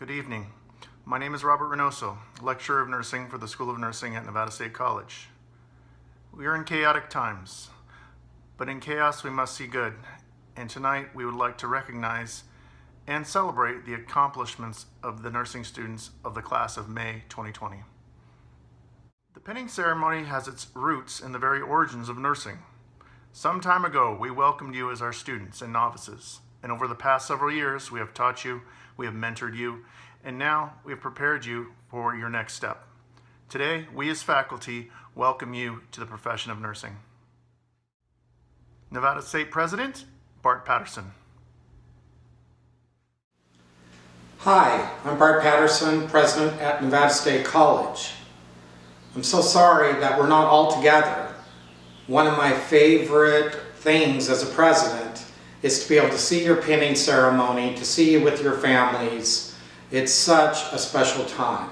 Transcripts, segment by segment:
Good evening. My name is Robert Reynoso, lecturer of nursing for the School of Nursing at Nevada State College. We are in chaotic times, but in chaos we must see good, and tonight we would like to recognize and celebrate the accomplishments of the nursing students of the class of May 2020. The pinning ceremony has its roots in the very origins of nursing. Some time ago, we welcomed you as our students and novices, and over the past several years, we have taught you, we have mentored you, and now we have prepared you for your next step. Today, we as faculty welcome you to the profession of nursing. Nevada State President, Bart Patterson. Hi, I'm Bart Patterson, President at Nevada State College. I'm so sorry that we're not all together. One of my favorite things as a president is to be able to see your pinning ceremony, to see you with your families. It's such a special time.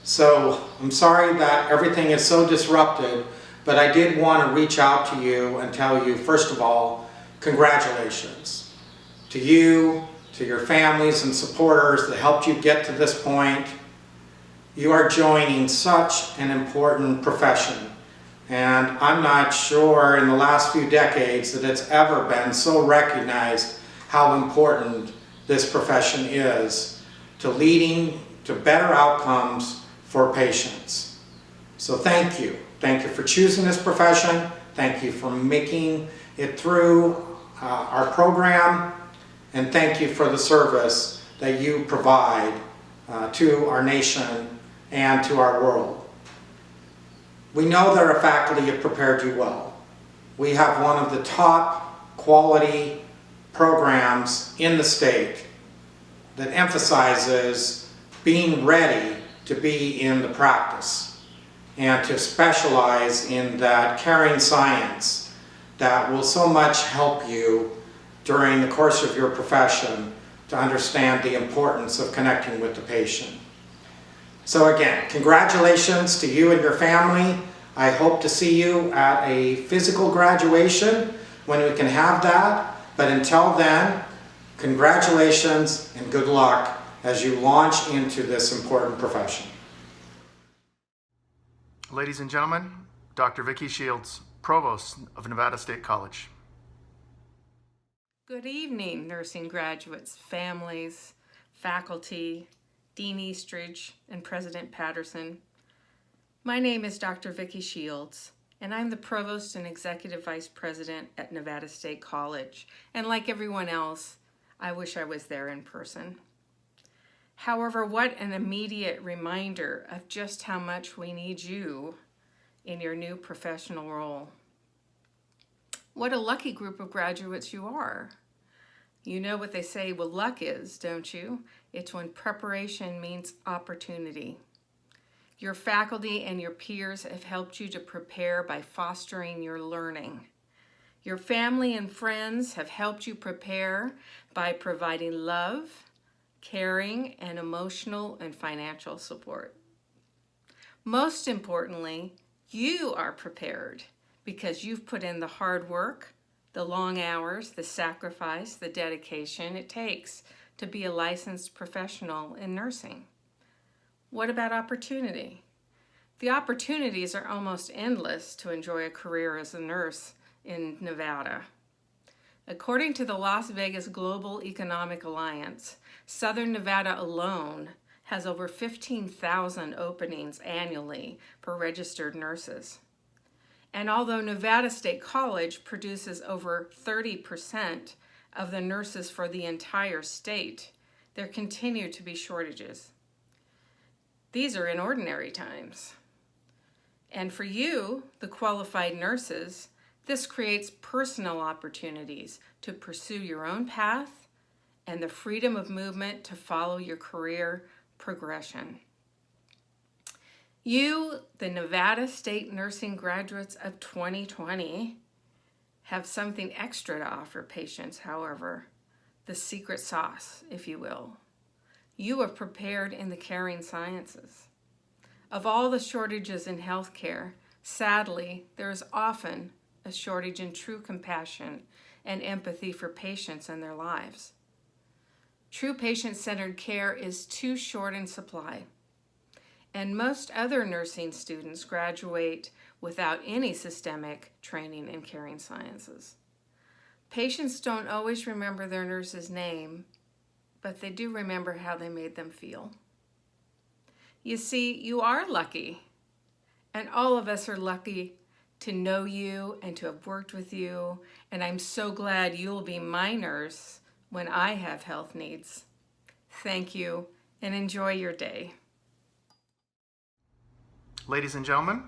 So I'm sorry that everything is so disrupted, but I did want to reach out to you and tell you, first of all, congratulations to you, to your families and supporters that helped you get to this point. You are joining such an important profession, and I'm not sure in the last few decades that it's ever been so recognized how important this profession is to leading to better outcomes for patients. So thank you. Thank you for choosing this profession. Thank you for making it through our program. And thank you for the service that you provide to our nation and to our world. We know that our faculty have prepared you well. We have one of the top quality programs in the state that emphasizes being ready to be in the practice and to specialize in that caring science that will so much help you during the course of your profession to understand the importance of connecting with the patient. So again, congratulations to you and your family. I hope to see you at a physical graduation when we can have that. But until then, congratulations and good luck as you launch into this important profession. Ladies and gentlemen, Dr. Vicki Shields, Provost of Nevada State College. Good evening, nursing graduates, families, faculty, Dean Eastridge, and President Patterson. My name is Dr. Vicki Shields, and I'm the Provost and Executive Vice President at Nevada State College. And like everyone else, I wish I was there in person. However, what an immediate reminder of just how much we need you in your new professional role. What a lucky group of graduates you are. You know what they say, well, luck is, don't you? It's when preparation meets opportunity. Your faculty and your peers have helped you to prepare by fostering your learning. Your family and friends have helped you prepare by providing love, caring, and emotional and financial support. Most importantly, you are prepared because you've put in the hard work, the long hours, the sacrifice, the dedication it takes to be a licensed professional in nursing. What about opportunity? The opportunities are almost endless to enjoy a career as a nurse in Nevada. According to the Las Vegas Global Economic Alliance, Southern Nevada alone has over 15,000 openings annually for registered nurses. And although Nevada State College produces over 30% of the nurses for the entire state, there continue to be shortages. These are in ordinary times. And for you, the qualified nurses, this creates personal opportunities to pursue your own path and the freedom of movement to follow your career progression. You, the Nevada State nursing graduates of 2020, have something extra to offer patients, however, the secret sauce, if you will. You are prepared in the caring sciences. Of all the shortages in healthcare, sadly, there is often a shortage in true compassion and empathy for patients and their lives. True patient-centered care is too short in supply, and most other nursing students graduate without any systemic training in caring sciences. Patients don't always remember their nurse's name, but they do remember how they made them feel. You see, you are lucky, and all of us are lucky to know you and to have worked with you, and I'm so glad you'll be my nurse when I have health needs. Thank you, and enjoy your day. Ladies and gentlemen,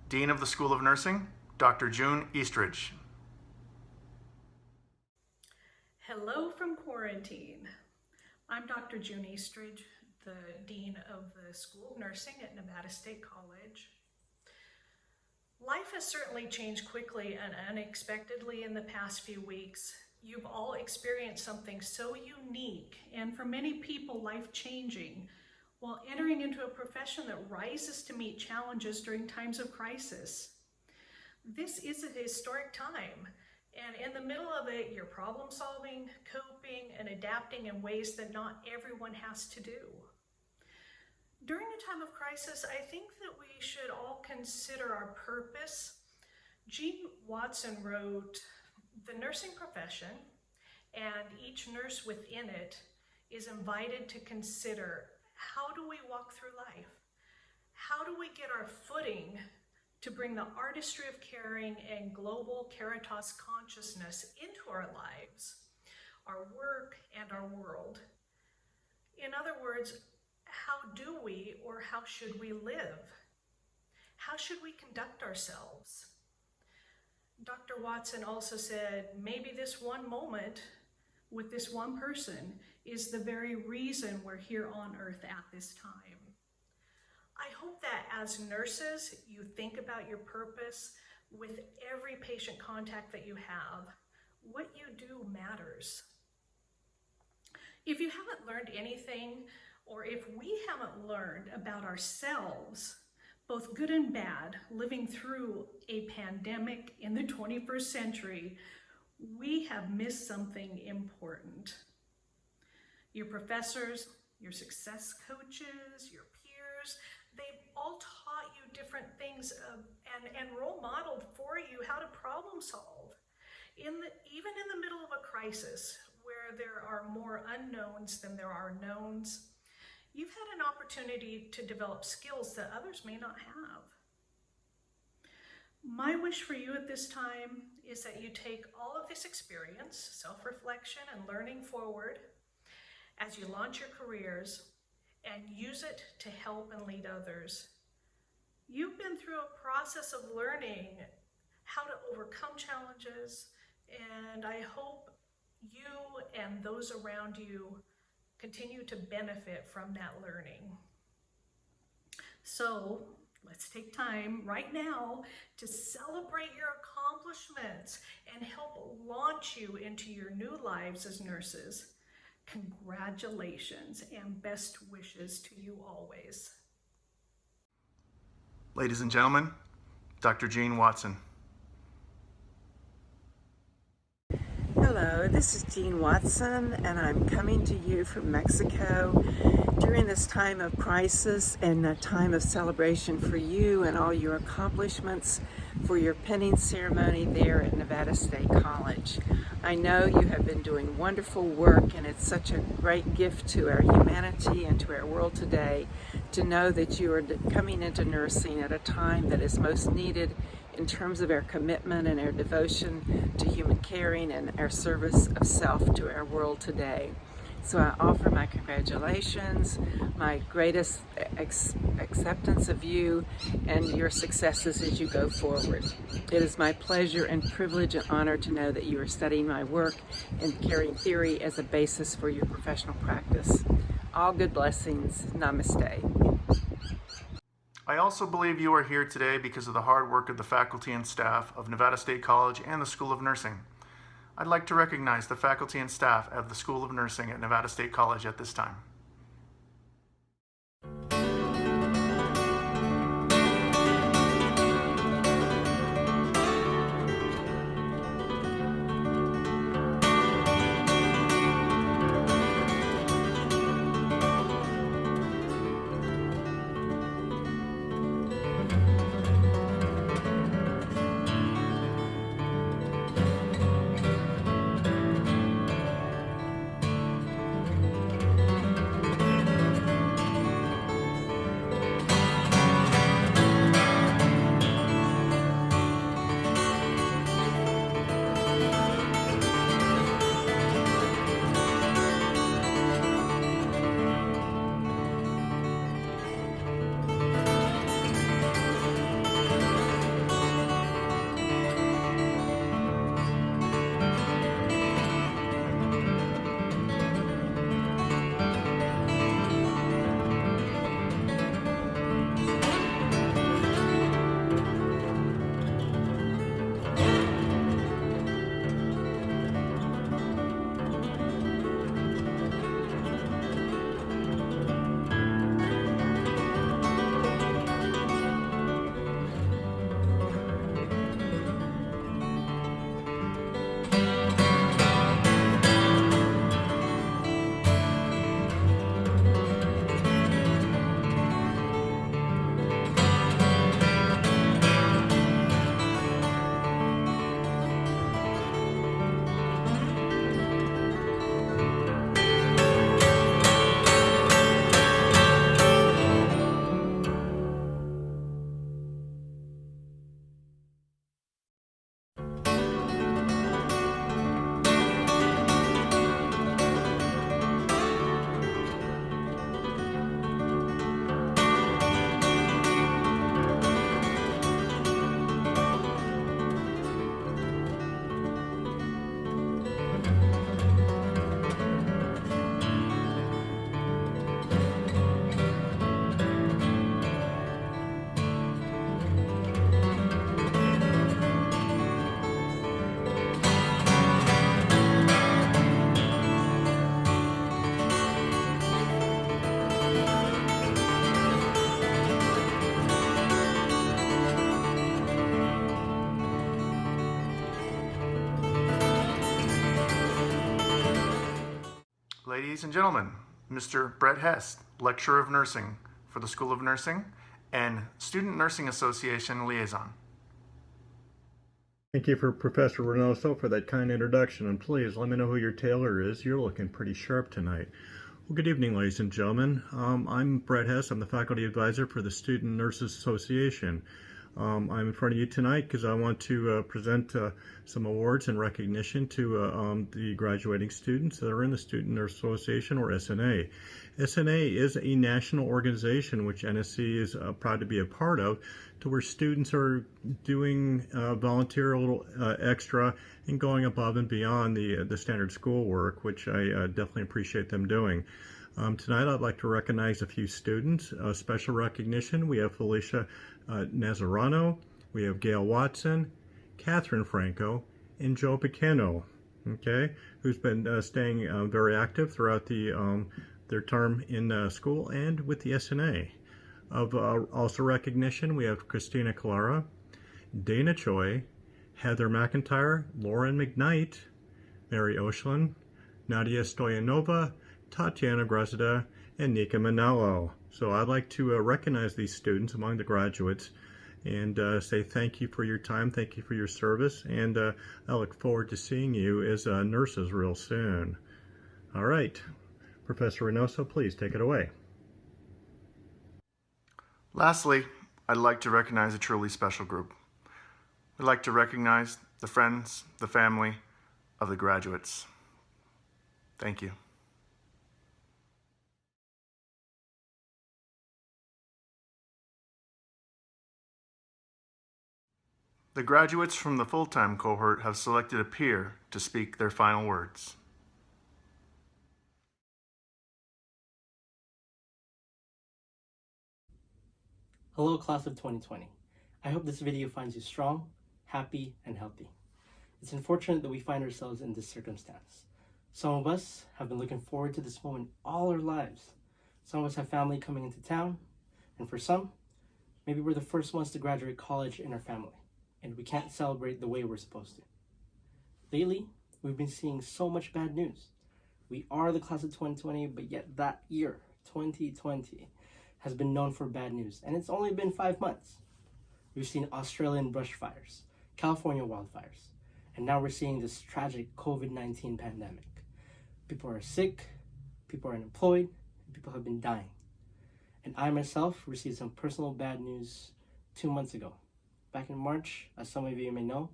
Dean of the School of Nursing, Dr. June Eastridge. Hello from quarantine. I'm Dr. June Eastridge, the Dean of the School of Nursing at Nevada State College. Life has certainly changed quickly and unexpectedly in the past few weeks. You've all experienced something so unique and for many people life-changing while entering into a profession that rises to meet challenges during times of crisis. This is a historic time, and in the middle of it, you're problem solving, coping, and adapting in ways that not everyone has to do. During a time of crisis, I think that we should all consider our purpose. Gene Watson wrote, "The nursing profession, and each nurse within it, is invited to consider, how do we walk through life? How do we get our footing to bring the artistry of caring and global Caritas consciousness into our lives, our work, and our world? In other words, how do we or how should we live? How should we conduct ourselves?" Dr. Watson also said, maybe this one moment with this one person is the very reason we're here on earth at this time. I hope that as nurses, you think about your purpose with every patient contact that you have. What you do matters. If you haven't learned anything, or if we haven't learned about ourselves, both good and bad, living through a pandemic in the 21st century, we have missed something important. Your professors, your success coaches, your peers, they've all taught you different things and role modeled for you how to problem solve. Even in the middle of a crisis where there are more unknowns than there are knowns, you've had an opportunity to develop skills that others may not have. My wish for you at this time is that you take all of this experience, self-reflection, and learning forward as you launch your careers and use it to help and lead others. You've been through a process of learning how to overcome challenges, and I hope you and those around you continue to benefit from that learning. So let's take time right now to celebrate your accomplishments and help launch you into your new lives as nurses. Congratulations and best wishes to you always. Ladies and gentlemen, Dr. Gene Watson. Hello, this is Jean Watson, and I'm coming to you from Mexico during this time of crisis and a time of celebration for you and all your accomplishments for your penning ceremony there at Nevada State College. I know you have been doing wonderful work, and it's such a great gift to our humanity and to our world today to know that you are coming into nursing at a time that is most needed in terms of our commitment and our devotion to human caring and our service of self to our world today. So I offer my congratulations, my greatest acceptance of you and your successes as you go forward. It is my pleasure and privilege and honor to know that you are studying my work and caring theory as a basis for your professional practice. All good blessings. Namaste. I also believe you are here today because of the hard work of the faculty and staff of Nevada State College and the School of Nursing. I'd like to recognize the faculty and staff of the School of Nursing at Nevada State College at this time. Ladies and gentlemen, Mr. Brett Hest, Lecturer of Nursing for the School of Nursing and Student Nursing Association Liaison. Thank you for Professor Reynoso for that kind introduction, and please let me know who your tailor is. You're looking pretty sharp tonight. Well, good evening, ladies and gentlemen. I'm Brett Hess. I'm the faculty advisor for the Student Nurses Association. I'm in front of you tonight because I want to present some awards in recognition to the graduating students that are in the Student Nurse Association, or SNA. SNA is a national organization which NSC is proud to be a part of, to where students are doing volunteer a little extra and going above and beyond the standard schoolwork, which I definitely appreciate them doing. Tonight I'd like to recognize a few students. Special recognition, we have Felicia Nazarano, we have Gail Watson, Catherine Franco, and Joe Pequeno, okay, who's been staying very active throughout their term in school and with the SNA. Of also recognition, we have Christina Clara, Dana Choi, Heather McIntyre, Lauren McKnight, Mary Oshlin, Nadia Stoyanova, Tatiana Grazida, and Nika Manello. So I'd like to recognize these students among the graduates and say thank you for your time, thank you for your service, and I look forward to seeing you as nurses real soon. All right, Professor Reynoso, please take it away. Lastly, I'd like to recognize a truly special group. We'd like to recognize the friends, the family of the graduates. Thank you. The graduates from the full-time cohort have selected a peer to speak their final words. Hello, class of 2020. I hope this video finds you strong, happy, and healthy. It's unfortunate that we find ourselves in this circumstance. Some of us have been looking forward to this moment all our lives. Some of us have family coming into town, and for some, maybe we're the first ones to graduate college in our family, and we can't celebrate the way we're supposed to. Lately, we've been seeing so much bad news. We are the class of 2020, but yet that year, 2020, has been known for bad news, and it's only been 5 months. We've seen Australian brush fires, California wildfires, and now we're seeing this tragic COVID-19 pandemic. People are sick, people are unemployed, and people have been dying. And I myself received some personal bad news 2 months ago. Back in March, as some of you may know,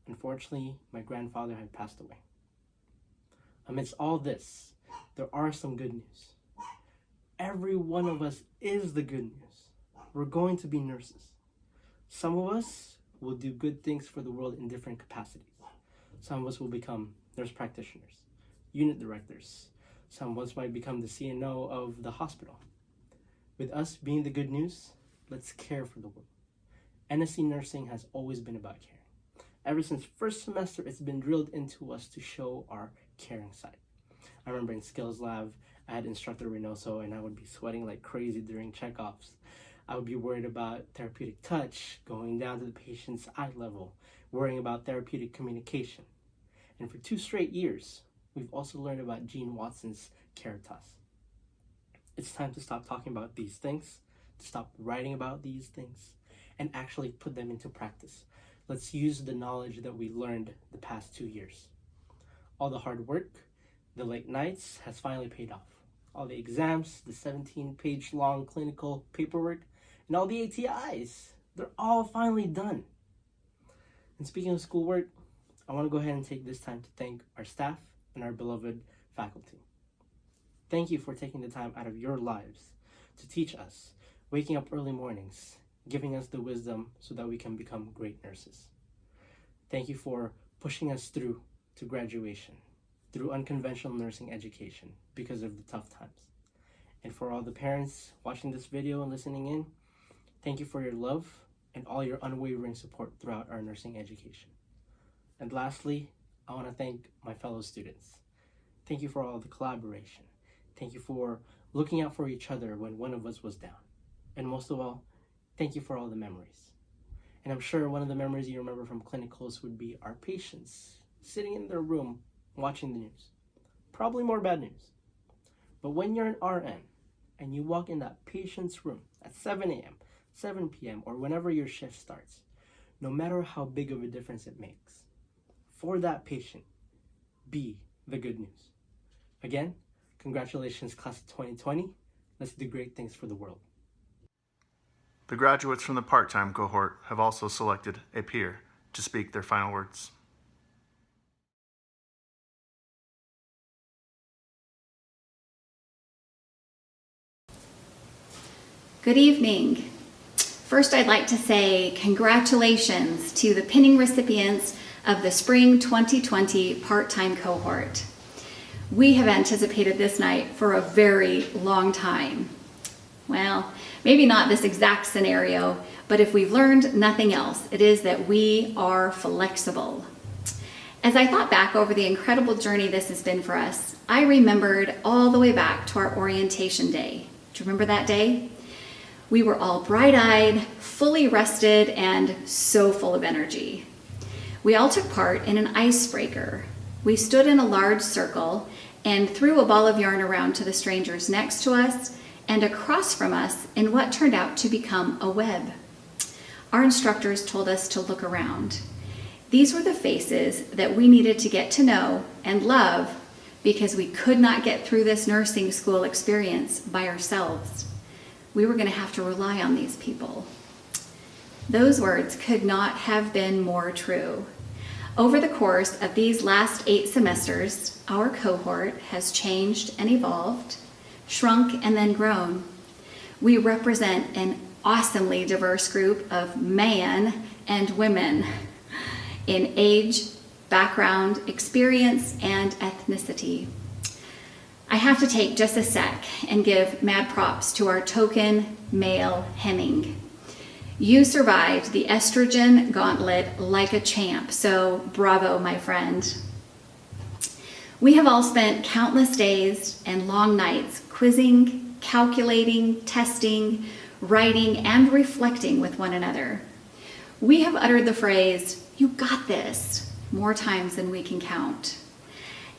unfortunately, my grandfather had passed away. Amidst all this, there are some good news. Every one of us is the good news. We're going to be nurses. Some of us will do good things for the world in different capacities. Some of us will become nurse practitioners, unit directors. Some of us might become the CNO of the hospital. With us being the good news, let's care for the world. NSC Nursing has always been about caring. Ever since first semester, it's been drilled into us to show our caring side. I remember in Skills Lab, I had instructor Reynoso, and I would be sweating like crazy during checkoffs. I would be worried about therapeutic touch, going down to the patient's eye level, worrying about therapeutic communication. And for 2 straight years, we've also learned about Gene Watson's Caritas. It's time to stop talking about these things, to stop writing about these things, and actually put them into practice. Let's use the knowledge that we learned the past 2 years. All the hard work, the late nights has finally paid off. All the exams, the 17-page long clinical paperwork, and all the ATIs, they're all finally done. And speaking of schoolwork, I want to go ahead and take this time to thank our staff and our beloved faculty. Thank you for taking the time out of your lives to teach us, waking up early mornings, giving us the wisdom so that we can become great nurses. Thank you for pushing us through to graduation, through unconventional nursing education because of the tough times. And for all the parents watching this video and listening in, thank you for your love and all your unwavering support throughout our nursing education. And lastly, I want to thank my fellow students. Thank you for all the collaboration. Thank you for looking out for each other when one of us was down. And most of all, thank you for all the memories. And I'm sure one of the memories you remember from clinicals would be our patients sitting in their room watching the news. Probably more bad news. But when you're an RN and you walk in that patient's room at 7 a.m., 7 p.m., or whenever your shift starts, no matter how big of a difference it makes, for that patient, be the good news. Again, congratulations, class of 2020. Let's do great things for the world. The graduates from the part-time cohort have also selected a peer to speak their final words. Good evening. First, I'd like to say congratulations to the pinning recipients of the Spring 2020 part-time cohort. We have anticipated this night for a very long time. Well, maybe not this exact scenario, but if we've learned nothing else, it is that we are flexible. As I thought back over the incredible journey this has been for us, I remembered all the way back to our orientation day. Do you remember that day? We were all bright-eyed, fully rested, and so full of energy. We all took part in an icebreaker. We stood in a large circle and threw a ball of yarn around to the strangers next to us and across from us in what turned out to become a web. Our instructors told us to look around. These were the faces that we needed to get to know and love because we could not get through this nursing school experience by ourselves. We were going to have to rely on these people. Those words could not have been more true. Over the course of these last 8 semesters, our cohort has changed and evolved, shrunk and then grown. We represent an awesomely diverse group of men and women in age, background, experience, and ethnicity. I have to take just a sec and give mad props to our token male Henning. You survived the estrogen gauntlet like a champ, so bravo, my friend. We have all spent countless days and long nights quizzing, calculating, testing, writing, and reflecting with one another. We have uttered the phrase, "You got this," more times than we can count.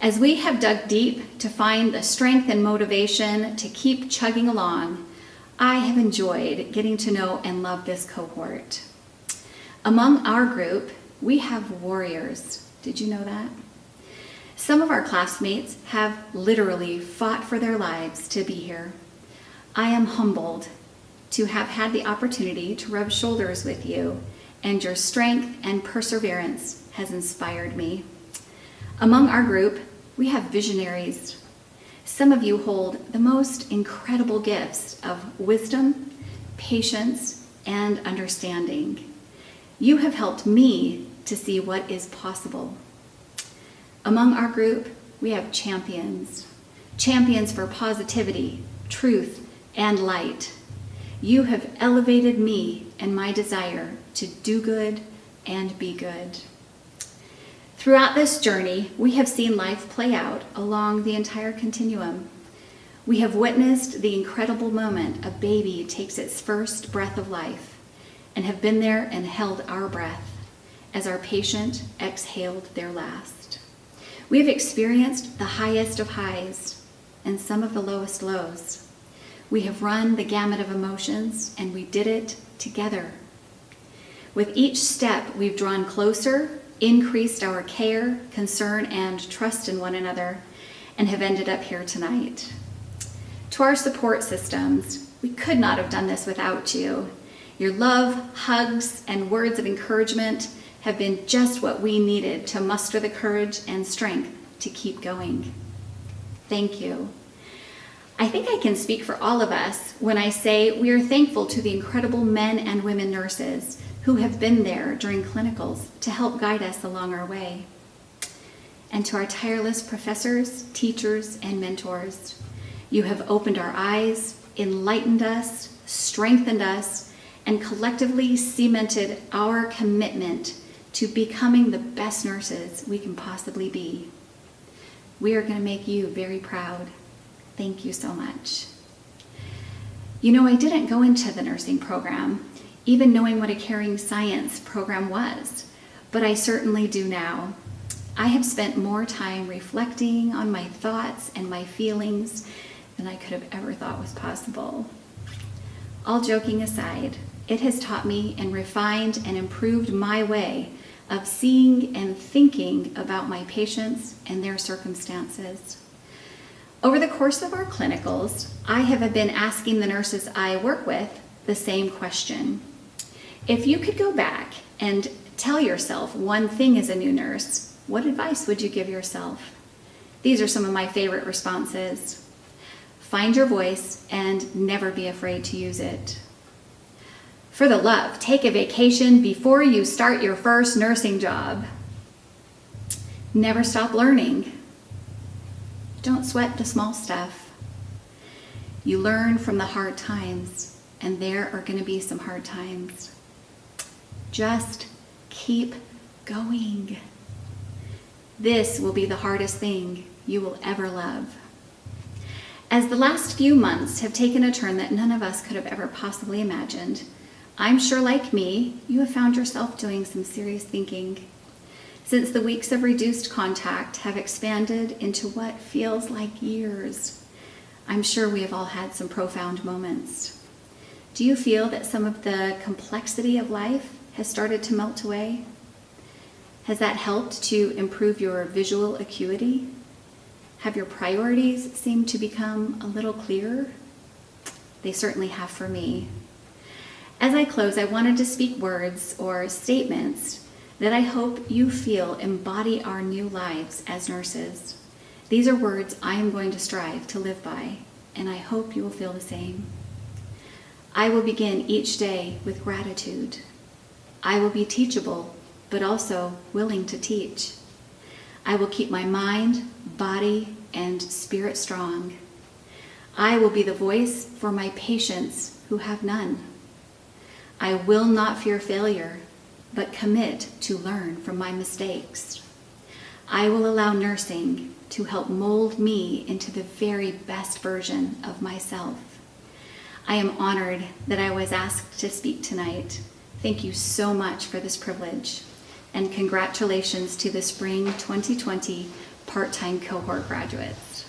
As we have dug deep to find the strength and motivation to keep chugging along, I have enjoyed getting to know and love this cohort. Among our group, we have warriors. Did you know that? Some of our classmates have literally fought for their lives to be here. I am humbled to have had the opportunity to rub shoulders with you, and your strength and perseverance has inspired me. Among our group, we have visionaries. Some of you hold the most incredible gifts of wisdom, patience, and understanding. You have helped me to see what is possible. Among our group, we have champions. Champions for positivity, truth, and light. You have elevated me and my desire to do good and be good. Throughout this journey, we have seen life play out along the entire continuum. We have witnessed the incredible moment a baby takes its first breath of life and have been there and held our breath as our patient exhaled their last. We have experienced the highest of highs and some of the lowest lows. We have run the gamut of emotions, and we did it together. With each step, we've drawn closer, increased our care, concern, and trust in one another, and have ended up here tonight. To our support systems, we could not have done this without you. Your love, hugs, and words of encouragement have been just what we needed to muster the courage and strength to keep going. Thank you. I think I can speak for all of us when I say we are thankful to the incredible men and women nurses who have been there during clinicals to help guide us along our way. And to our tireless professors, teachers, and mentors, you have opened our eyes, enlightened us, strengthened us, and collectively cemented our commitment to becoming the best nurses we can possibly be. We are going to make you very proud. Thank you so much. You know, I didn't go into the nursing program even knowing what a caring science program was, but I certainly do now. I have spent more time reflecting on my thoughts and my feelings than I could have ever thought was possible. All joking aside, it has taught me and refined and improved my way of seeing and thinking about my patients and their circumstances. Over the course of our clinicals, I have been asking the nurses I work with the same question. If you could go back and tell yourself one thing as a new nurse, what advice would you give yourself? These are some of my favorite responses. Find your voice and never be afraid to use it. For the love, take a vacation before you start your first nursing job. Never stop learning. Don't sweat the small stuff. You learn from the hard times, and there are going to be some hard times. Just keep going. This will be the hardest thing you will ever love. As the last few months have taken a turn that none of us could have ever possibly imagined, I'm sure, like me, you have found yourself doing some serious thinking. Since the weeks of reduced contact have expanded into what feels like years, I'm sure we have all had some profound moments. Do you feel that some of the complexity of life has started to melt away? Has that helped to improve your visual acuity? Have your priorities seemed to become a little clearer? They certainly have for me. As I close, I wanted to speak words or statements that I hope you feel embody our new lives as nurses. These are words I am going to strive to live by, and I hope you will feel the same. I will begin each day with gratitude. I will be teachable, but also willing to teach. I will keep my mind, body, and spirit strong. I will be the voice for my patients who have none. I will not fear failure, but commit to learn from my mistakes. I will allow nursing to help mold me into the very best version of myself. I am honored that I was asked to speak tonight. Thank you so much for this privilege, and congratulations to the Spring 2020 part-time cohort graduates.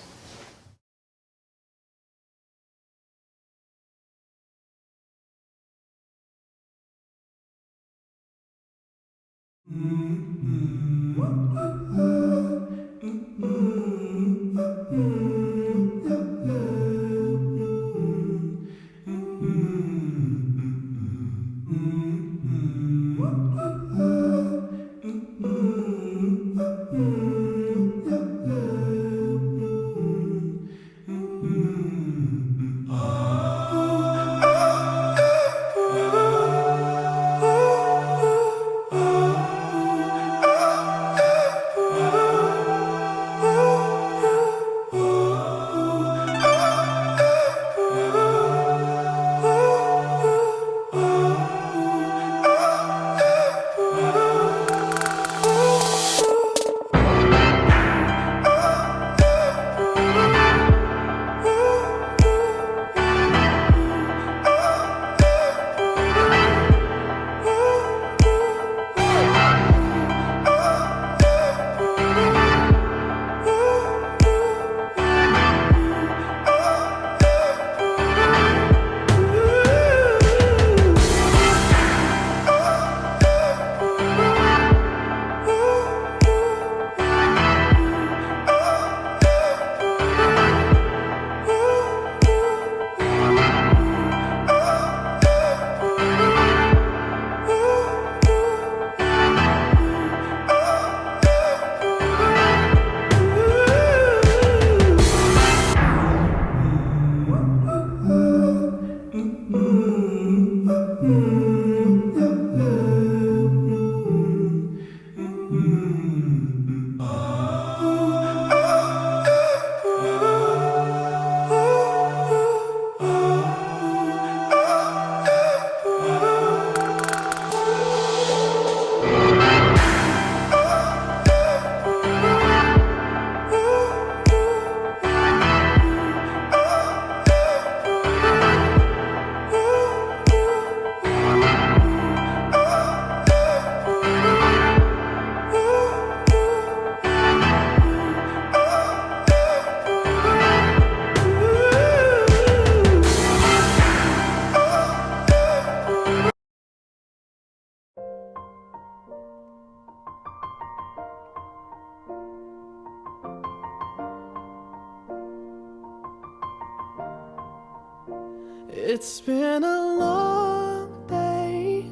It's been a long day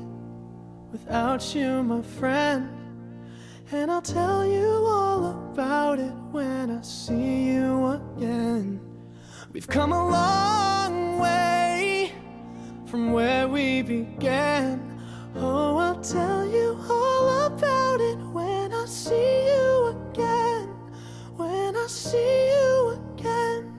without you, my friend, and I'll tell you all about it when I see you again. We've come a long way from where we began. Oh, I'll tell you all about it when I see you again. When I see you again.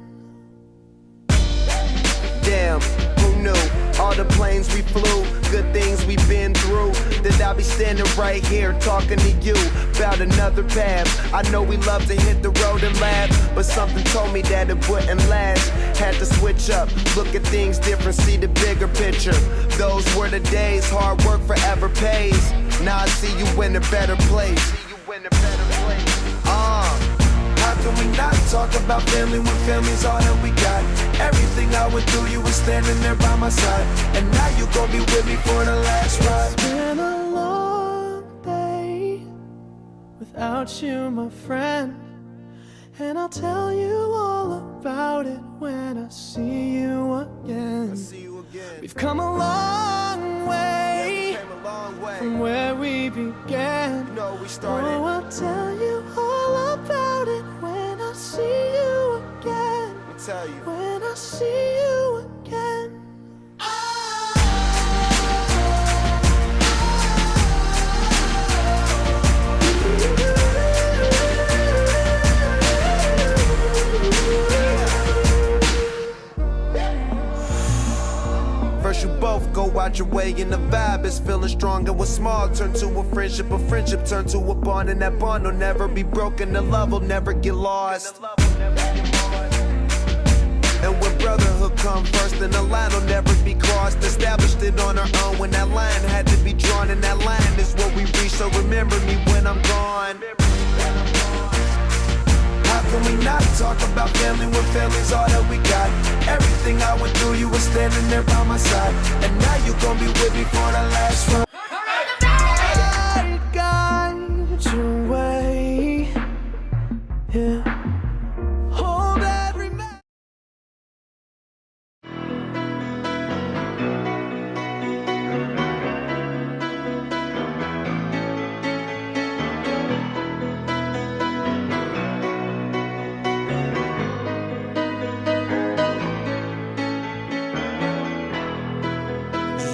Damn, who knew? All the planes we flew, good things we've been through. That I'll be standing right here talking to you about another path. I know we love to hit the road and laugh, but something told me that it wouldn't last. Had to switch up, look at things different, see the bigger picture. Those were the days, hard work forever pays. Now I see you in a better place. How can we not talk about family when family's all that we got? Everything I went through, you were standing there by my side, and now you gon' be with me for the last ride. It's been a long day without you, my friend, and I'll tell you all about it when I see you again. We've come a long way from where we began. Oh, I'll tell you all about it when I see you again. When I see you again. First you both go out your way and the vibe is feeling strong, and what's small turn to a friendship turn to a bond, and that bond will never be broken, the love will never get lost. And when brotherhood come first, then the line will never be crossed. Established it on our own when that line had to be drawn, and that line is what we reach, so remember me when I'm gone. How can we not talk about family when family's all that we got? Everything I went through, you were standing there by my side, and now you gon' be with me for the last ride. I got your way, yeah. Hold every man.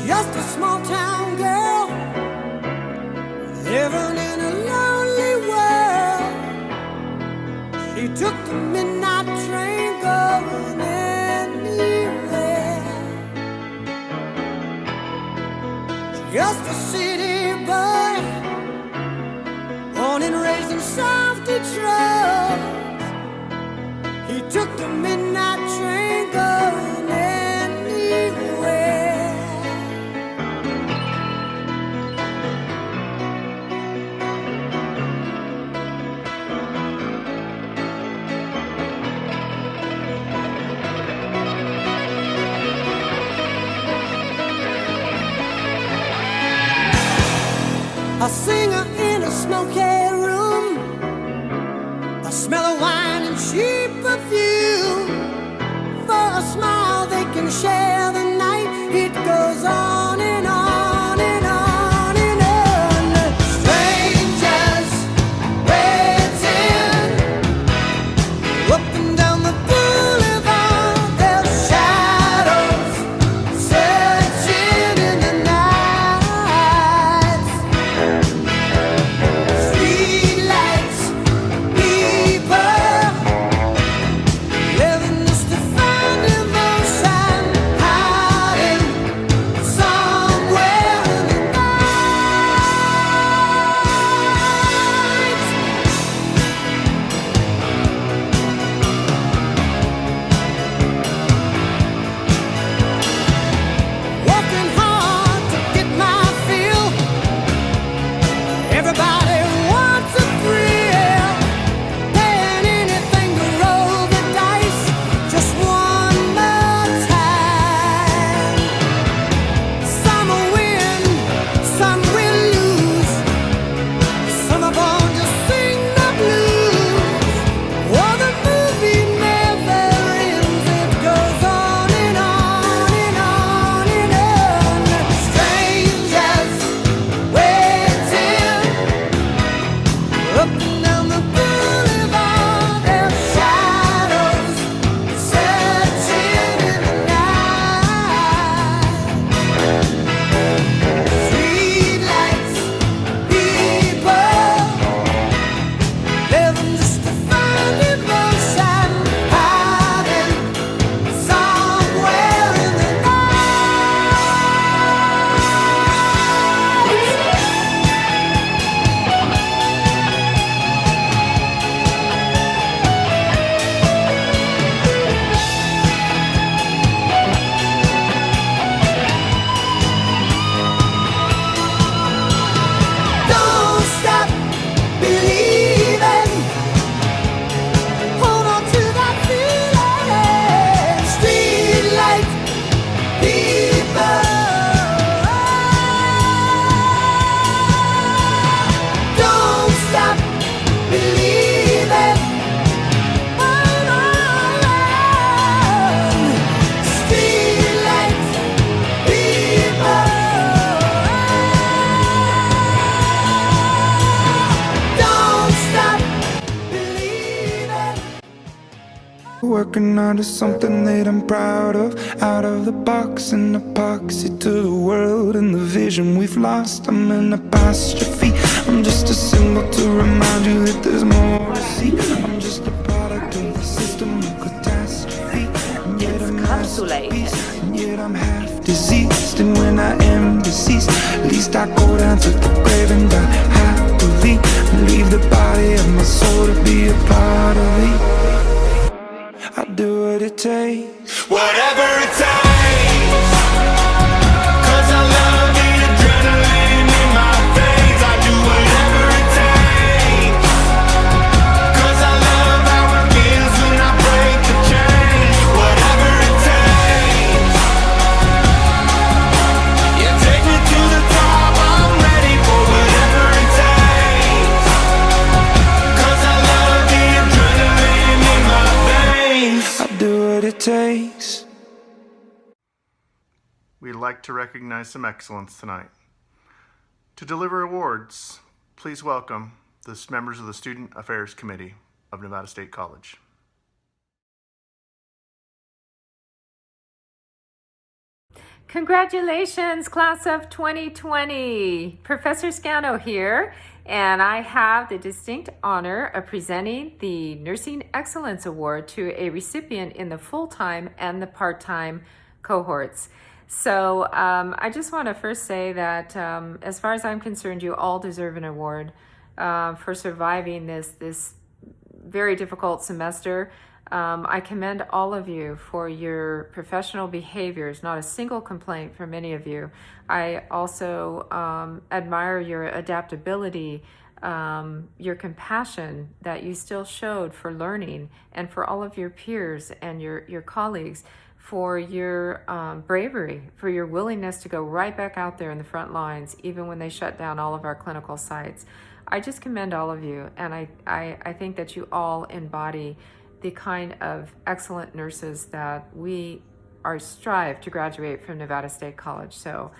Just a small town girl living in a lonely world. She took the midnight train going anywhere. Just a city boy, born and raised in South Detroit. He took the midnight train going anywhere. A singer in a smoky room, a smell of wine and cheap perfume. For a smile they can share the night. It goes on and on and on and on. Strangers waiting up and down the boulevard. Their shadows searching in the night. Streetlights, people living just to find emotion. Working onto something that I'm proud of. Out of the box and epoxy to the world and the vision we've lost. I'm an apostrophe. I'm just a symbol to remind you that there's more to see. I'm just a product of the system of catastrophe. And yet I'm masterpiece. And yet I'm half diseased. And when I am deceased, at least I go down to the grave and die happily. And leave the body of my soul to be a part of it. I do what it takes, whatever it takes. 'Cause I love the adrenaline in my veins. I do whatever it takes. 'Cause I love how it feels when I break the chain. Whatever it takes. Yeah, take me to the top. I'm ready for whatever it takes. 'Cause I love the adrenaline in my veins. I do what it takes. We'd like to recognize some excellence tonight. To deliver awards, please welcome the members of the Student Affairs Committee of Nevada State College. Congratulations, class of 2020. Professor Scano here, and I have the distinct honor of presenting the Nursing Excellence Award to a recipient in the full-time and the part-time cohorts. So I just want to first say that as far as I'm concerned, you all deserve an award for surviving this very difficult semester. I commend all of you for your professional behaviors, not a single complaint from any of you. I also admire your adaptability, your compassion that you still showed for learning, and for all of your peers and your colleagues, for your bravery, for your willingness to go right back out there in the front lines, even when they shut down all of our clinical sites. I just commend all of you, and I think that you all embody the kind of excellent nurses that we strive to graduate from Nevada State College. So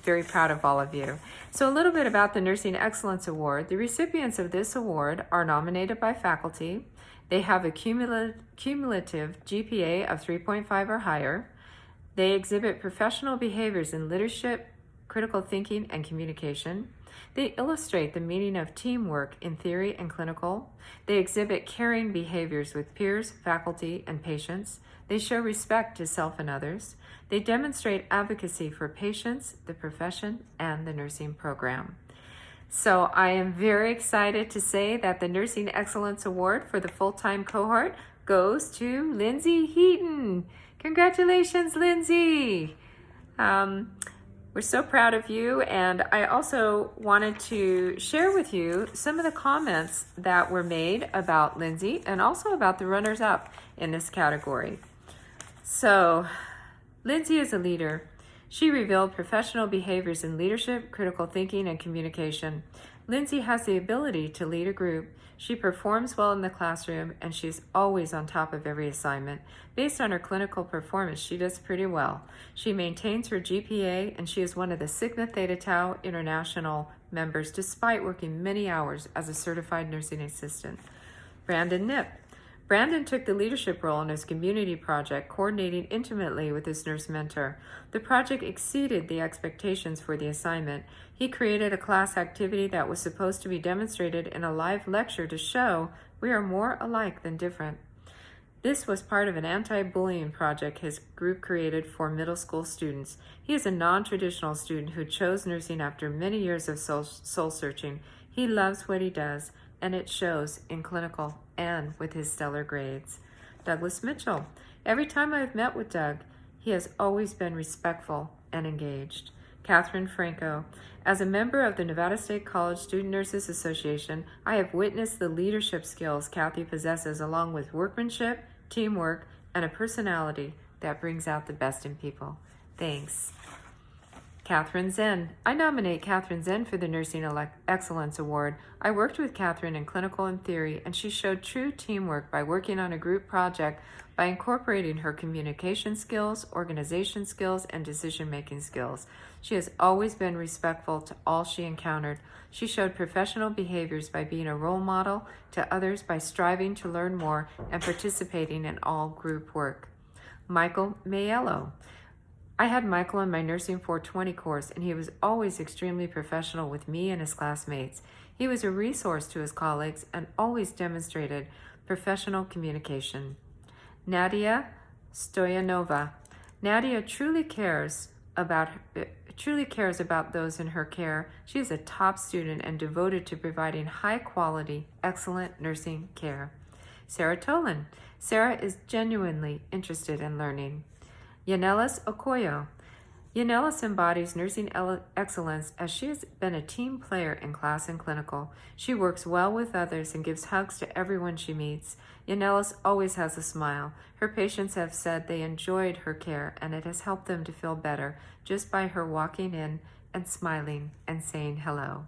very proud of all of you. So a little bit about the Nursing Excellence Award. The recipients of this award are nominated by faculty. They have a cumulative GPA of 3.5 or higher. They exhibit professional behaviors in leadership, critical thinking, and communication. They illustrate the meaning of teamwork in theory and clinical. They exhibit caring behaviors with peers, faculty, and patients. They show respect to self and others. They demonstrate advocacy for patients, the profession, and the nursing program. So I am very excited to say that the Nursing Excellence Award for the full-time cohort goes to Lindsay Heaton. Congratulations, Lindsay. We're so proud of you, and I also wanted to share with you some of the comments that were made about Lindsay and also about the runners-up in this category. So, Lindsay is a leader. She revealed professional behaviors in leadership, critical thinking, and communication. Lindsay has the ability to lead a group. She performs well in the classroom, and she's always on top of every assignment. Based on her clinical performance, she does pretty well. She maintains her GPA, and she is one of the Sigma Theta Tau International members, despite working many hours as a certified nursing assistant. Brandon Nip. Brandon took the leadership role in his community project, coordinating intimately with his nurse mentor. The project exceeded the expectations for the assignment. He created a class activity that was supposed to be demonstrated in a live lecture to show we are more alike than different. This was part of an anti-bullying project his group created for middle school students. He is a non-traditional student who chose nursing after many years of soul-searching. He loves what he does, and it shows in clinical and with his stellar grades. Douglas Mitchell. Every time I've met with Doug, he has always been respectful and engaged. Catherine Franco. As a member of the Nevada State College Student Nurses Association, I have witnessed the leadership skills Kathy possesses, along with workmanship, teamwork, and a personality that brings out the best in people. Thanks. Catherine Zen. I nominate Catherine Zen for the Nursing Excellence Award. I worked with Catherine in clinical and theory, and she showed true teamwork by working on a group project by incorporating her communication skills, organization skills, and decision-making skills. She has always been respectful to all she encountered. She showed professional behaviors by being a role model to others by striving to learn more and participating in all group work. Michael Maiello. I had Michael in my Nursing 420 course, and he was always extremely professional with me and his classmates. He was a resource to his colleagues and always demonstrated professional communication. Nadia Stoyanova. Nadia truly cares about those in her care. She is a top student and devoted to providing high quality, excellent nursing care. Sarah Tolan. Sarah is genuinely interested in learning. Yanelis Okoyo. Yanelis embodies nursing excellence as she has been a team player in class and clinical. She works well with others and gives hugs to everyone she meets. Yanelis always has a smile. Her patients have said they enjoyed her care, and it has helped them to feel better just by her walking in and smiling and saying hello.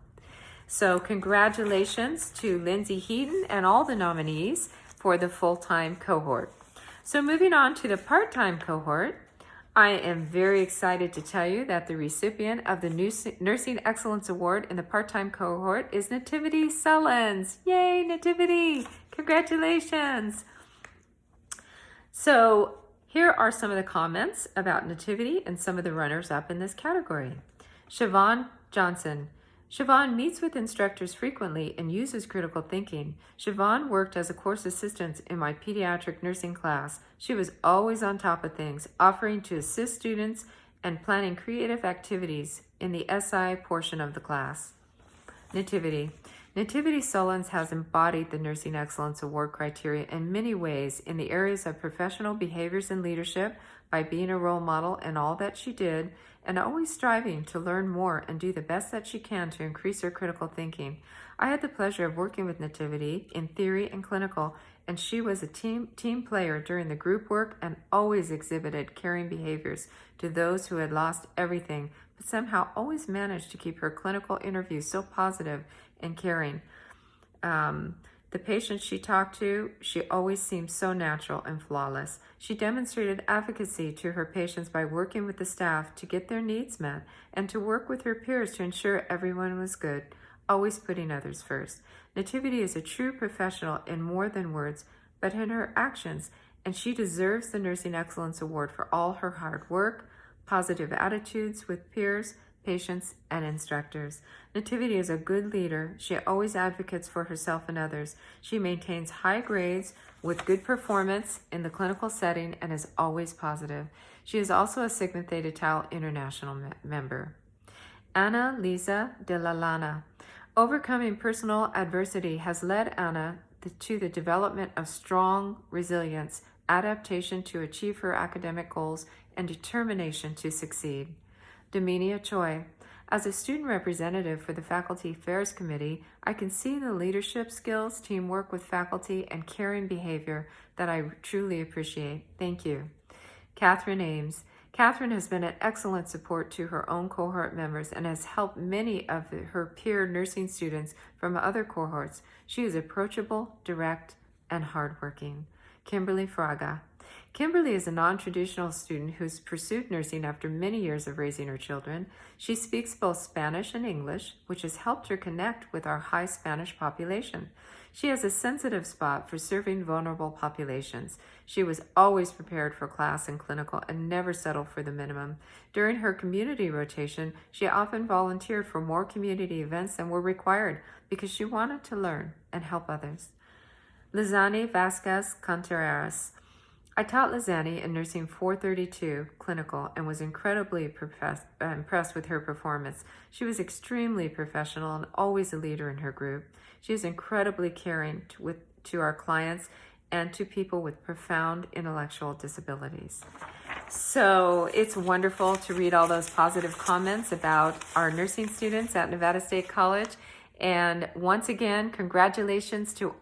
So congratulations to Lindsay Heaton and all the nominees for the full-time cohort. So moving on to the part-time cohort, I am very excited to tell you that the recipient of the Nursing Excellence Award in the part-time cohort is Nativity Sullins. Yay, Nativity! Congratulations! So here are some of the comments about Nativity and some of the runners-up in this category. Siobhan Johnson. Siobhan meets with instructors frequently and uses critical thinking. Siobhan worked as a course assistant in my pediatric nursing class. She was always on top of things, offering to assist students and planning creative activities in the SI portion of the class. Nativity. Nativity Sullins has embodied the Nursing Excellence Award criteria in many ways in the areas of professional behaviors and leadership by being a role model in all that she did and always striving to learn more and do the best that she can to increase her critical thinking. I had the pleasure of working with Nativity in theory and clinical, and she was a team player during the group work and always exhibited caring behaviors to those who had lost everything, but somehow always managed to keep her clinical interviews so positive and caring. The patients she talked to, she always seemed so natural and flawless. She demonstrated advocacy to her patients by working with the staff to get their needs met and to work with her peers to ensure everyone was good, always putting others first. Nativity is a true professional in more than words, but in her actions, and she deserves the Nursing Excellence Award for all her hard work, positive attitudes with peers, patients, and instructors. Nativity is a good leader. She always advocates for herself and others. She maintains high grades with good performance in the clinical setting and is always positive. She is also a Sigma Theta Tau International member. Anna Lisa de la Lana. Overcoming personal adversity has led Anna to the development of strong resilience, adaptation to achieve her academic goals, and determination to succeed. Dominia Choi. As a student representative for the Faculty Affairs Committee, I can see the leadership skills, teamwork with faculty, and caring behavior that I truly appreciate. Thank you. Catherine Ames. Catherine has been an excellent support to her own cohort members and has helped many of her peer nursing students from other cohorts. She is approachable, direct, and hardworking. Kimberly Fraga. Kimberly is a non-traditional student who's pursued nursing after many years of raising her children. She speaks both Spanish and English, which has helped her connect with our high Spanish population. She has a sensitive spot for serving vulnerable populations. She was always prepared for class and clinical and never settled for the minimum. During her community rotation, she often volunteered for more community events than were required because she wanted to learn and help others. Lizani Vasquez Contreras. I taught Lizani in Nursing 432 clinical and was incredibly impressed with her performance. She was extremely professional and always a leader in her group. She is incredibly caring to our clients and to people with profound intellectual disabilities. So it's wonderful to read all those positive comments about our nursing students at Nevada State College. And once again, congratulations to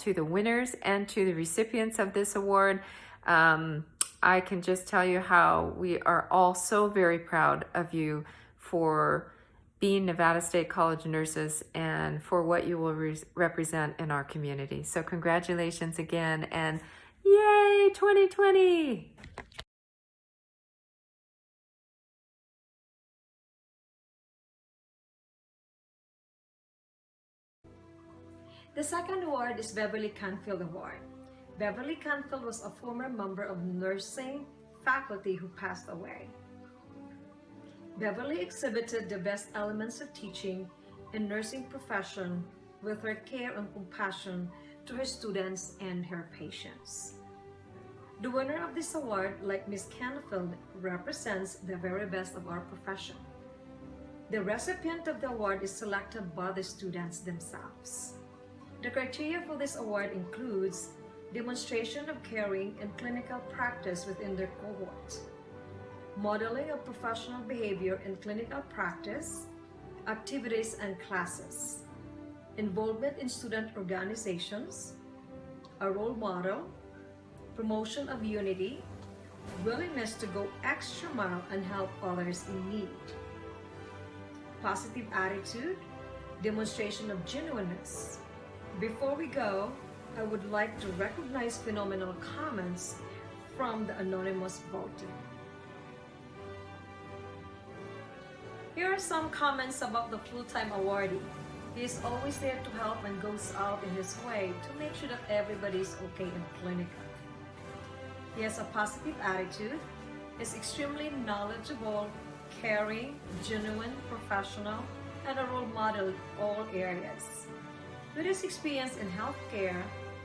the winners and to the recipients of this award. I can just tell you how we are all so very proud of you for being Nevada State College nurses and for what you will represent in our community. So congratulations again, and yay, 2020! The second award is Beverly Canfield Award. Beverly Canfield was a former member of nursing faculty who passed away. Beverly exhibited the best elements of teaching and nursing profession with her care and compassion to her students and her patients. The winner of this award, like Miss Canfield, represents the very best of our profession. The recipient of the award is selected by the students themselves. The criteria for this award includes demonstration of caring and clinical practice within their cohort, modeling of professional behavior and clinical practice, activities and classes, involvement in student organizations, a role model, promotion of unity, willingness to go extra mile and help others in need, positive attitude, demonstration of genuineness. Before we go, I would like to recognize phenomenal comments from the anonymous voting. Here are some comments about the full-time awardee. He is always there to help and goes out in his way to make sure that everybody is okay in clinical. He has a positive attitude, is extremely knowledgeable, caring, genuine, professional, and a role model in all areas. With his experience in healthcare,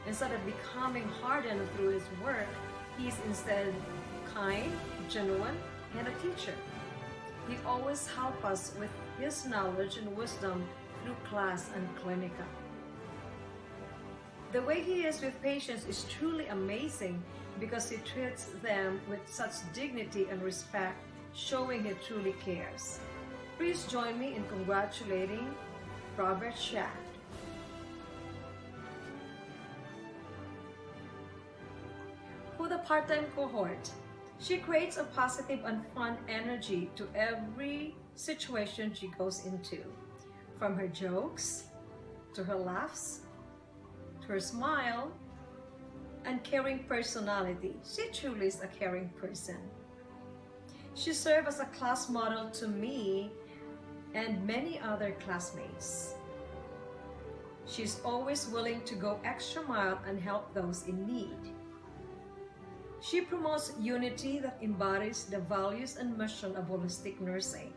instead of becoming hardened through his work, he is instead kind, genuine, and a teacher. He always helps us with his knowledge and wisdom through class and clinical. The way he is with patients is truly amazing because he treats them with such dignity and respect, showing he truly cares. Please join me in congratulating Robert Shack. For the part-time cohort, she creates a positive and fun energy to every situation she goes into. From her jokes, to her laughs, to her smile, and caring personality. She truly is a caring person. She served as a class model to me and many other classmates. She's always willing to go extra mile and help those in need. She promotes unity that embodies the values and mission of holistic nursing.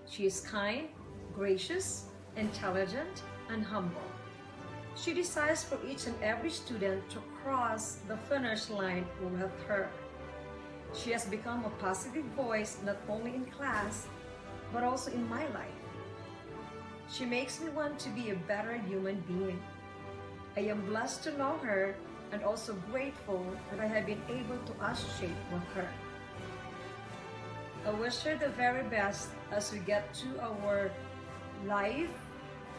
She is kind, gracious, intelligent, and humble. She desires for each and every student to cross the finish line with her. She has become a positive voice not only in class, but also in my life. She makes me want to be a better human being. I am blessed to know her and also grateful that I have been able to associate with her. I wish her the very best as we get to our life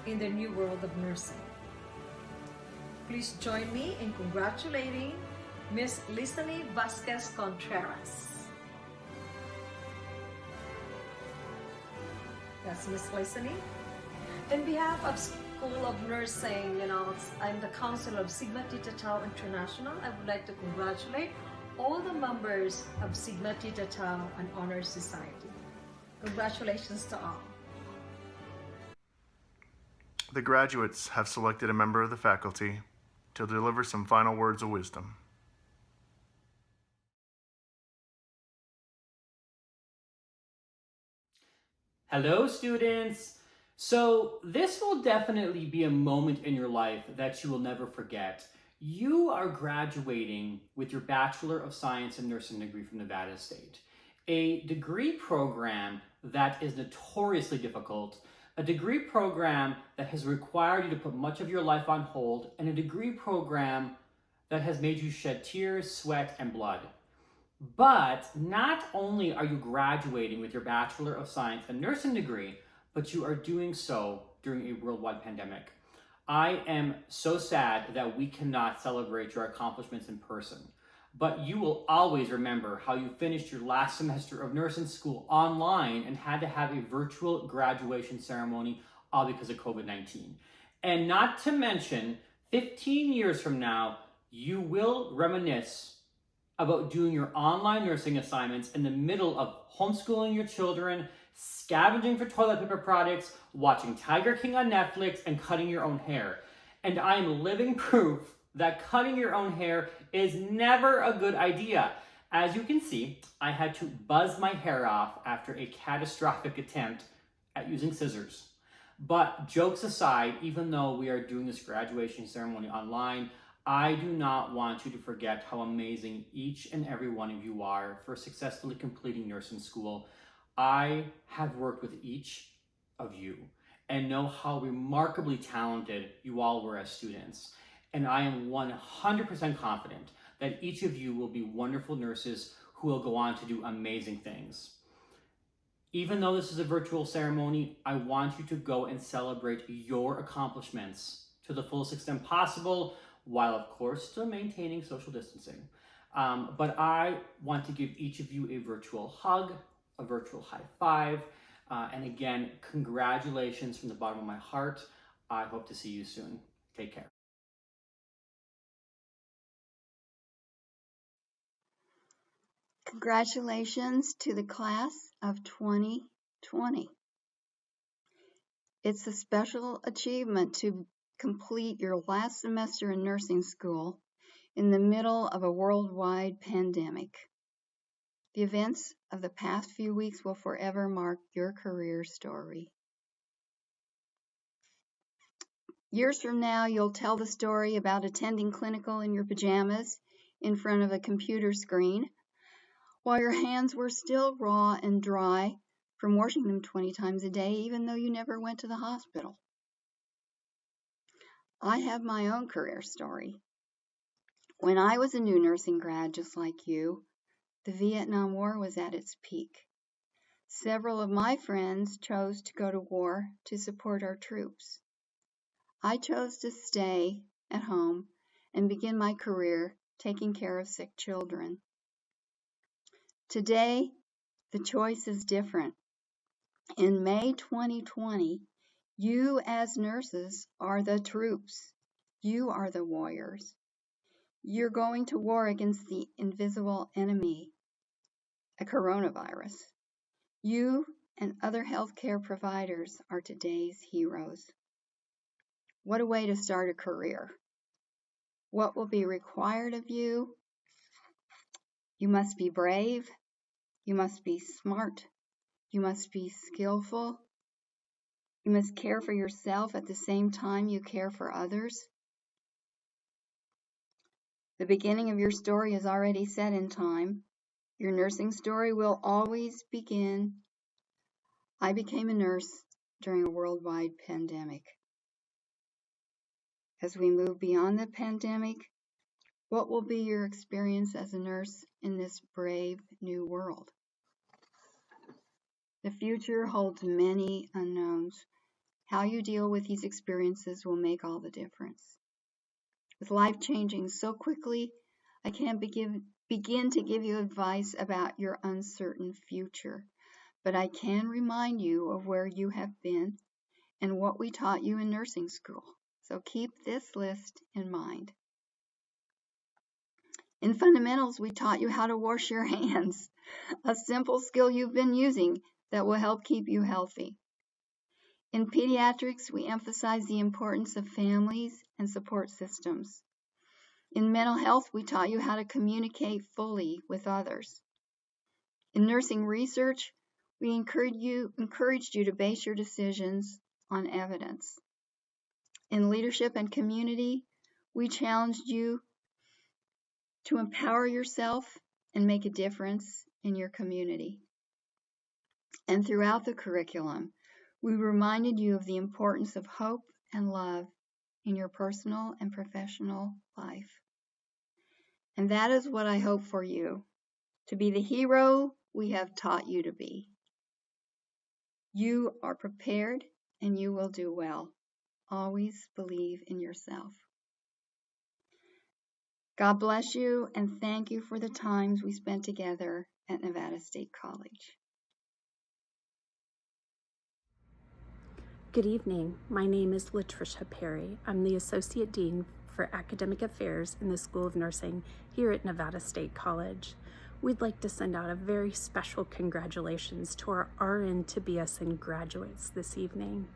in the new world of nursing. Please join me in congratulating Miss Lizanie Vasquez Contreras. That's Miss Lizanie. On behalf of School of Nursing, I'm the counselor of Sigma Theta Tau International. I would like to congratulate all the members of Sigma Theta Tau and Honor Society. Congratulations to all. The graduates have selected a member of the faculty to deliver some final words of wisdom. Hello, students. So this will definitely be a moment in your life that you will never forget. You are graduating with your Bachelor of Science in Nursing degree from Nevada State, a degree program that is notoriously difficult, a degree program that has required you to put much of your life on hold, and a degree program that has made you shed tears, sweat, and blood. But not only are you graduating with your Bachelor of Science in Nursing degree, but you are doing so during a worldwide pandemic. I am so sad that we cannot celebrate your accomplishments in person, but you will always remember how you finished your last semester of nursing school online and had to have a virtual graduation ceremony all because of COVID-19. And not to mention, 15 years from now, you will reminisce about doing your online nursing assignments in the middle of homeschooling your children, scavenging for toilet paper products, watching Tiger King on Netflix, and cutting your own hair. And I am living proof that cutting your own hair is never a good idea. As you can see, I had to buzz my hair off after a catastrophic attempt at using scissors. But jokes aside, even though we are doing this graduation ceremony online, I do not want you to forget how amazing each and every one of you are for successfully completing nursing school. I have worked with each of you and know how remarkably talented you all were as students. And I am 100% confident that each of you will be wonderful nurses who will go on to do amazing things. Even though this is a virtual ceremony, I want you to go and celebrate your accomplishments to the fullest extent possible, while of course still maintaining social distancing. But I want to give each of you a virtual hug, a virtual high five, and again, congratulations from the bottom of my heart. I hope to see you soon. Take care. Congratulations to the class of 2020. It's a special achievement to complete your last semester in nursing school in the middle of a worldwide pandemic. The events of the past few weeks will forever mark your career story. Years from now, you'll tell the story about attending clinical in your pajamas in front of a computer screen, while your hands were still raw and dry from washing them 20 times a day, even though you never went to the hospital. I have my own career story. When I was a new nursing grad, just like you, the Vietnam War was at its peak. Several of my friends chose to go to war to support our troops. I chose to stay at home and begin my career taking care of sick children. Today, the choice is different. In May 2020, you as nurses are the troops. You are the warriors. You're going to war against the invisible enemy, a coronavirus. You and other healthcare providers are today's heroes. What a way to start a career. What will be required of you? You must be brave. You must be smart. You must be skillful. You must care for yourself at the same time you care for others. The beginning of your story is already set in time. Your nursing story will always begin. I became a nurse during a worldwide pandemic. As we move beyond the pandemic, what will be your experience as a nurse in this brave new world? The future holds many unknowns. How you deal with these experiences will make all the difference. With life changing so quickly, I can't begin to give you advice about your uncertain future, but I can remind you of where you have been and what we taught you in nursing school. So keep this list in mind. In fundamentals, we taught you how to wash your hands, a simple skill you've been using that will help keep you healthy. In pediatrics, we emphasize the importance of families and support systems. In mental health, we taught you how to communicate fully with others. In nursing research, we encouraged you to base your decisions on evidence. In leadership and community, we challenged you to empower yourself and make a difference in your community. And throughout the curriculum, we reminded you of the importance of hope and love in your personal and professional life. And that is what I hope for you, to be the hero we have taught you to be. You are prepared and you will do well. Always believe in yourself. God bless you, and thank you for the times we spent together at Nevada State College. Good evening. My name is Latricia Perry. I'm the Associate Dean for Academic Affairs in the School of Nursing here at Nevada State College. We'd like to send out a very special congratulations to our RN to BSN graduates this evening.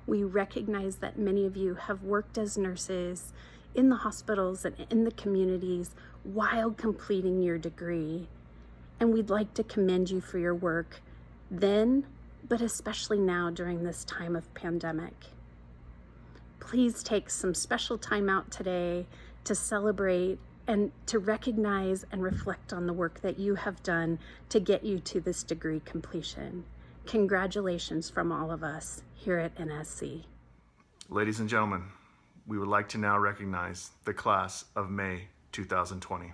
We recognize that many of you have worked as nurses in the hospitals and in the communities while completing your degree. And we'd like to commend you for your work then, but especially now during this time of pandemic. Please take some special time out today to celebrate and to recognize and reflect on the work that you have done to get you to this degree completion. Congratulations from all of us here at NSC. Ladies and gentlemen, we would like to now recognize the class of May 2020.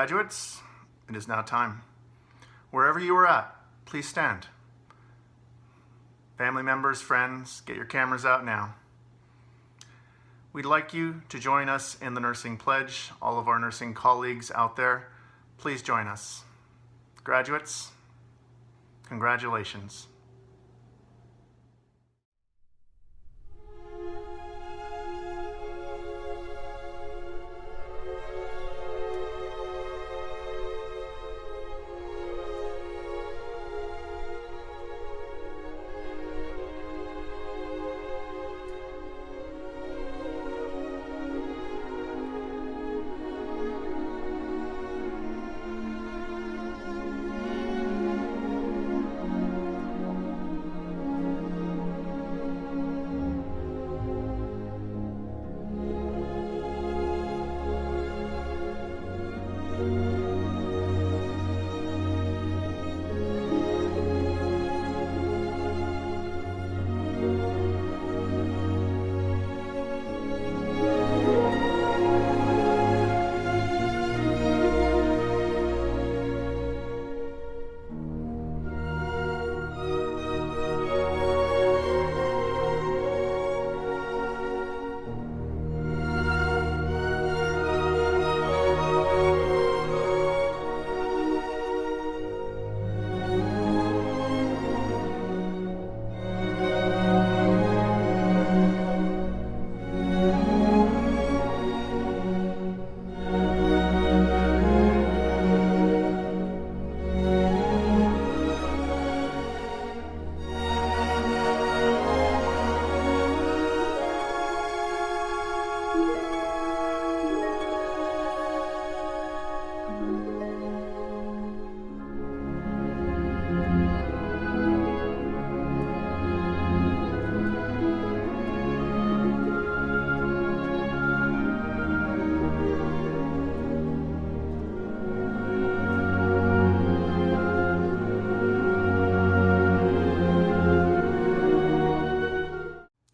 Graduates, it is now time. Wherever you are at, please stand. Family members, friends, get your cameras out now. We'd like you to join us in the Nursing Pledge. All of our nursing colleagues out there, please join us. Graduates, congratulations.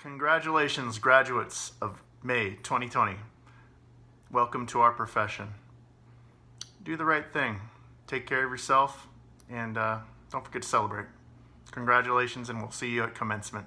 Congratulations, graduates of May 2020. Welcome to our profession. Do the right thing. Take care of yourself, and don't forget to celebrate. Congratulations, and we'll see you at commencement.